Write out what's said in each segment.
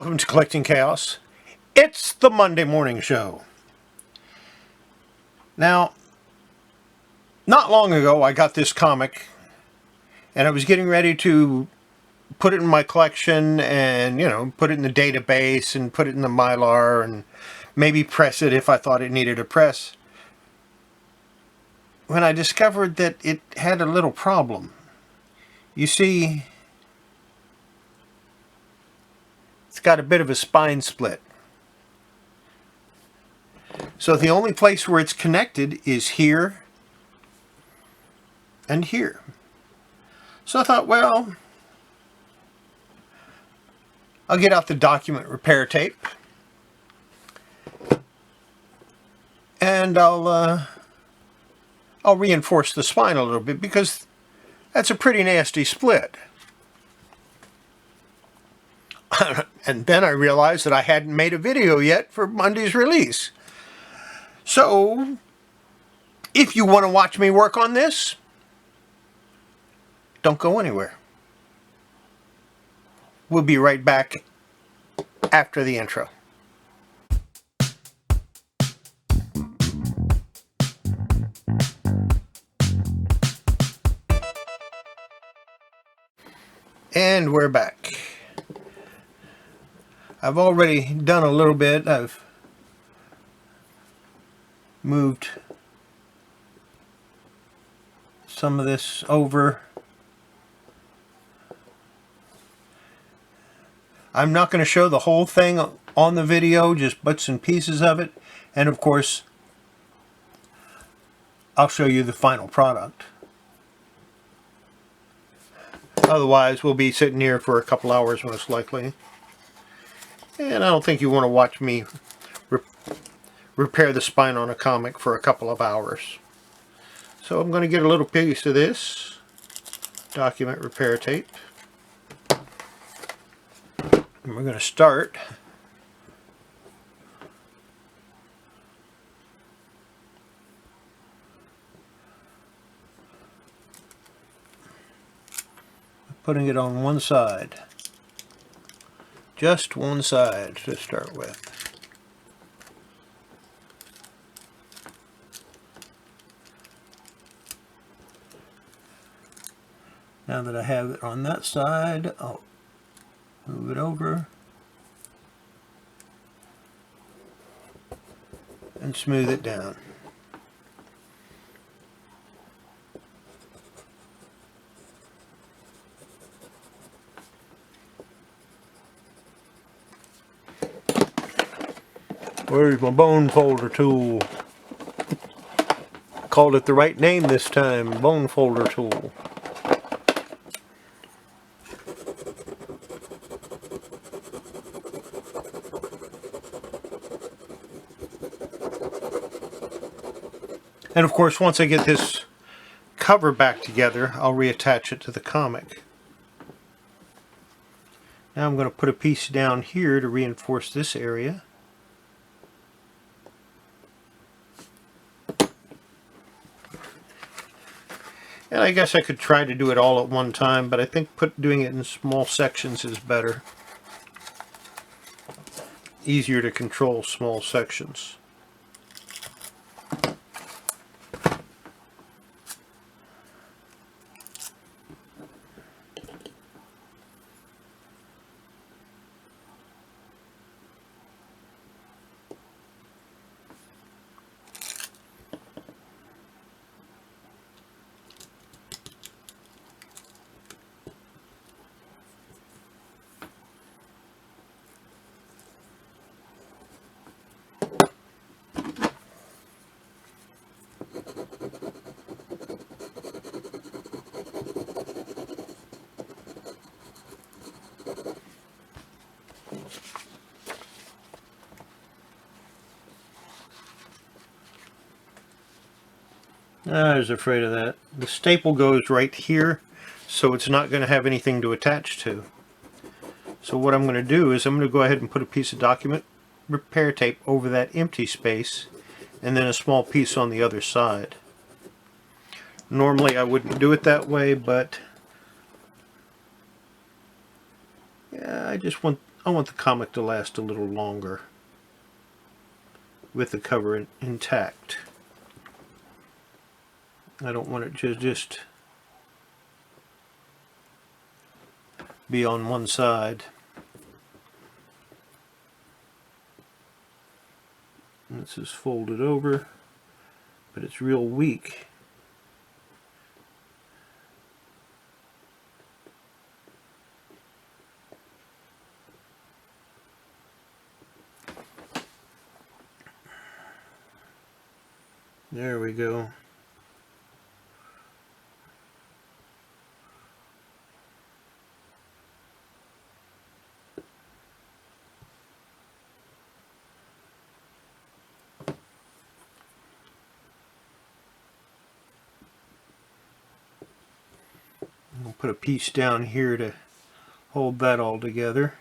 Welcome to Collecting Chaos. It's the Monday morning show. Now, not long ago I got this comic and I was getting ready to put it in my collection and, put it in the database and put it in the Mylar and maybe press it if I thought it needed a press. When I discovered that it had a little problem. You see, it's got a bit of a spine split. So the only place where it's connected is here and here. So I thought, well, I'll get out the document repair tape and I'll reinforce the spine a little bit because that's a pretty nasty split. And then I realized that I hadn't made a video yet for Monday's release. So, if you want to watch me work on this, don't go anywhere. We'll be right back after the intro. And we're back. I've already done a little bit. I've moved some of this over. I'm not going to show the whole thing on the video, just bits and pieces of it. And of course, I'll show you the final product. Otherwise, we'll be sitting here for a couple hours most likely. And I don't think you want to watch me repair the spine on a comic for a couple of hours. So I'm going to get a little piece of this document repair tape. And we're going to start putting it on one side. Just one side to start with. Now that I have it on that side, I'll move it over and smooth it down. Where's my bone folder tool? Called it the right name this time, bone folder tool. And of course, once I get this cover back together, I'll reattach it to the comic. Now I'm going to put a piece down here to reinforce this area. And I guess I could try to do it all at one time, but I think doing it in small sections is better. Easier to control small sections. I was afraid of that. The staple goes right here, so it's not going to have anything to attach to. So what I'm going to do is I'm going to go ahead and put a piece of document repair tape over that empty space, and then a small piece on the other side. Normally I wouldn't do it that way, but yeah, I want the comic to last a little longer with the cover intact. I don't want it to just be on one side. This is folded over, but it's real weak. There we go. We'll put a piece down here to hold that all together.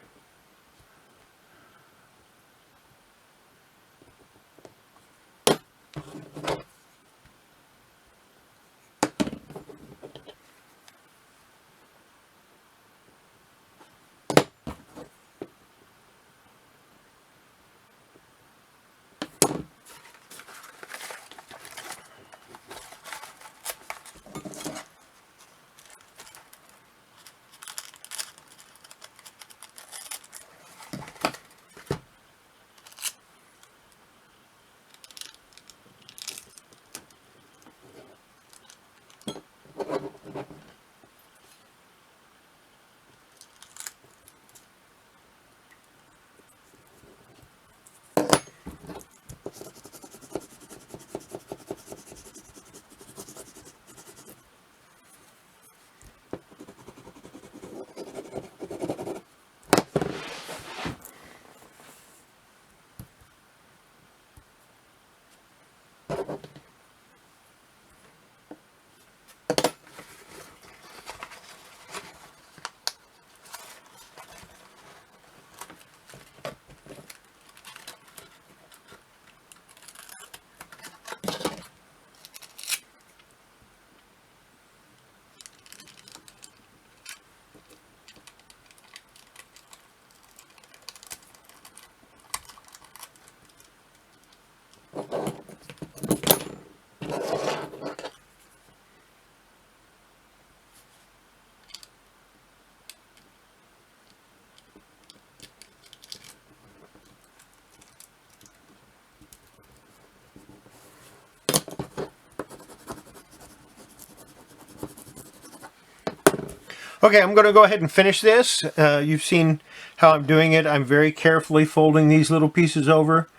Okay, I'm going to go ahead and finish this. You've seen how I'm doing it. I'm very carefully folding these little pieces over,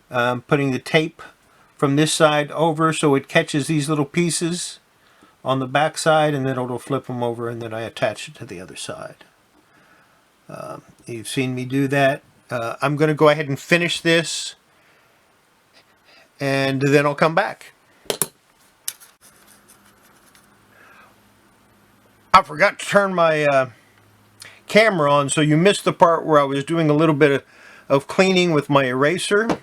putting the tape from this side over so it catches these little pieces on the back side, and then it'll flip them over, and then I attach it to the other side. You've seen me do that. I'm going to go ahead and finish this, and then I'll come back. I forgot to turn my camera on, so you missed the part where I was doing a little bit of cleaning with my eraser,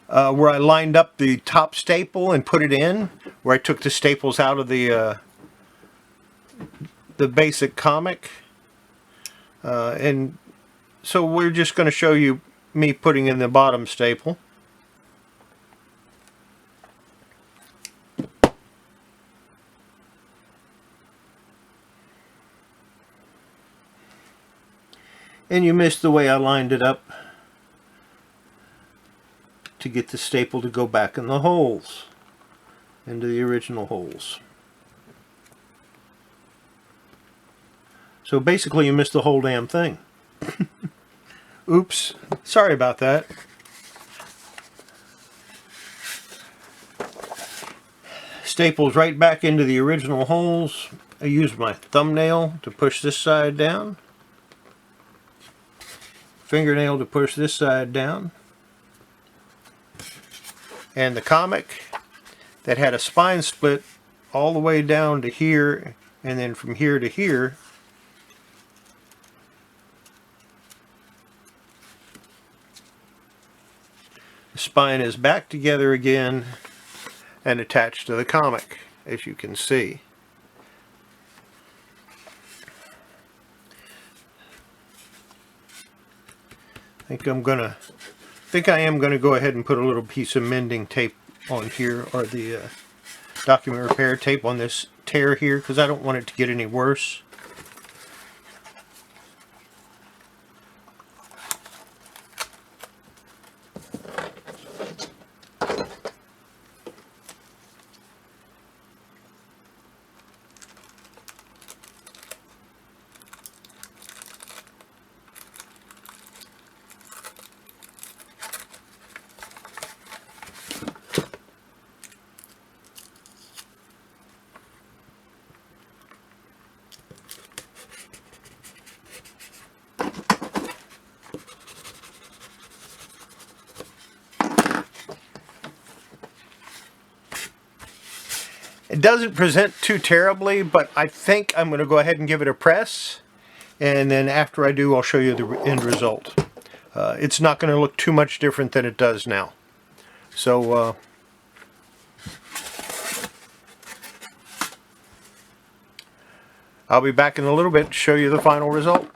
where I lined up the top staple and put it in, where I took the staples out of the basic comic. And so we're just going to show you me putting in the bottom staple. And you missed the way I lined it up to get the staple to go back in the holes, into the original holes. So basically you missed the whole damn thing. Oops, sorry about that. Staples right back into the original holes. I used my thumbnail to push this side down. Fingernail to push this side down. And the comic that had a spine split all the way down to here, and then from here to here, the spine is back together again and attached to the comic, as you can see. think I am gonna go ahead and put a little piece of mending tape on here, or the document repair tape on this tear here, because I don't want it to get any worse. It doesn't present too terribly, but I think I'm going to go ahead and give it a press, and then after I do, I'll show you the end result. It's not going to look too much different than it does now. So I'll be back in a little bit to show you the final result.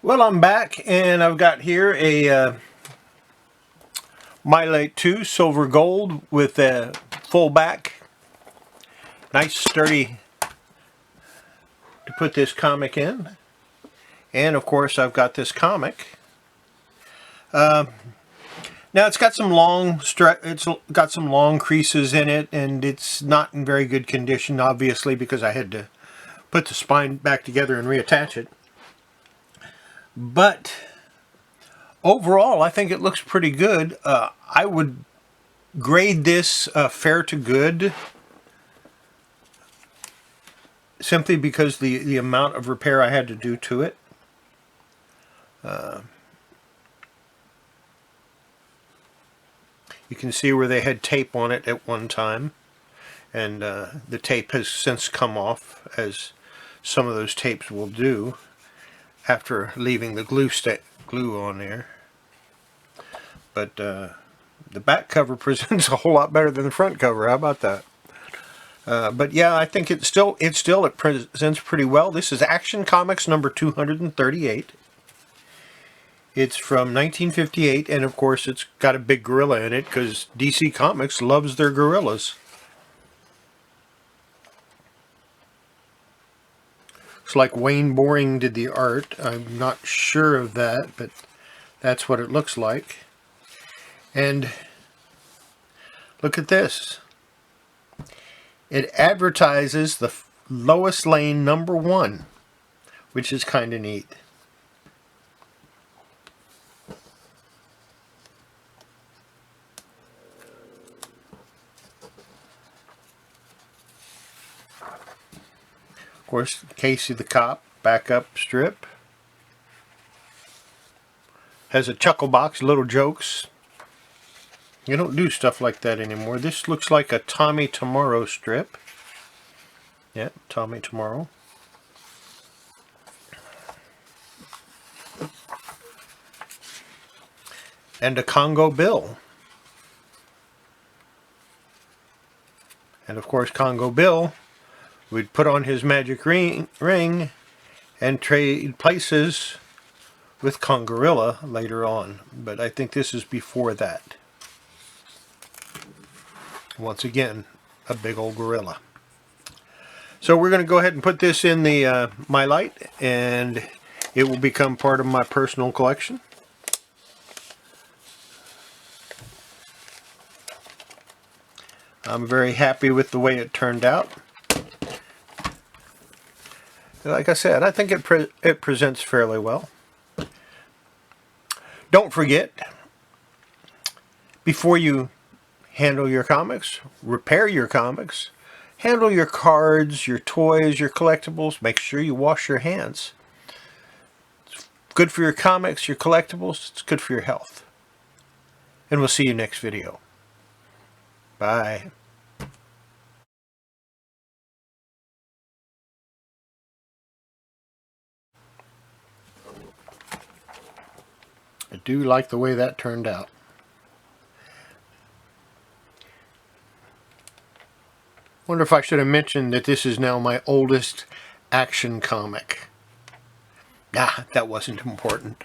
Well, I'm back, and I've got here a My Late 2 silver gold with a full back. Nice sturdy to put this comic in. And of course I've got this comic. Now it's got some long creases in it, and it's not in very good condition, obviously, because I had to put the spine back together and reattach it. But overall, I think it looks pretty good. I would grade this fair to good, simply because the amount of repair I had to do to it. You can see where they had tape on it at one time, and the tape has since come off, as some of those tapes will do after leaving the glue on there. But the back cover presents a whole lot better than the front cover. How about that? But yeah, I think it presents pretty well. This is Action Comics number 238. It's from 1958, and of course it's got a big gorilla in it, because DC Comics loves their gorillas. Looks like Wayne Boring did the art. I'm not sure of that, but that's what it looks like. And look at this. It advertises the Lois Lane #1, which is kind of neat. Of course, Casey the Cop backup strip. Has a chuckle box, little jokes. You don't do stuff like that anymore. This looks like a Tommy Tomorrow strip. Yeah, Tommy Tomorrow. And a Congo Bill. And of course, Congo Bill would put on his magic ring and trade places with Congorilla later on. But I think this is before that. Once again, a big old gorilla. So we're going to go ahead and put this in the My Light, and it will become part of my personal collection. I'm very happy with the way it turned out. Like I said, I think it presents fairly well. Don't forget, before you handle your comics, repair your comics, handle your cards, your toys, your collectibles, make sure you wash your hands. It's good for your comics, your collectibles, it's good for your health. And we'll see you next video. Bye. I do like the way that turned out. Wonder if I should have mentioned that this is now my oldest Action comic. Ah, that wasn't important.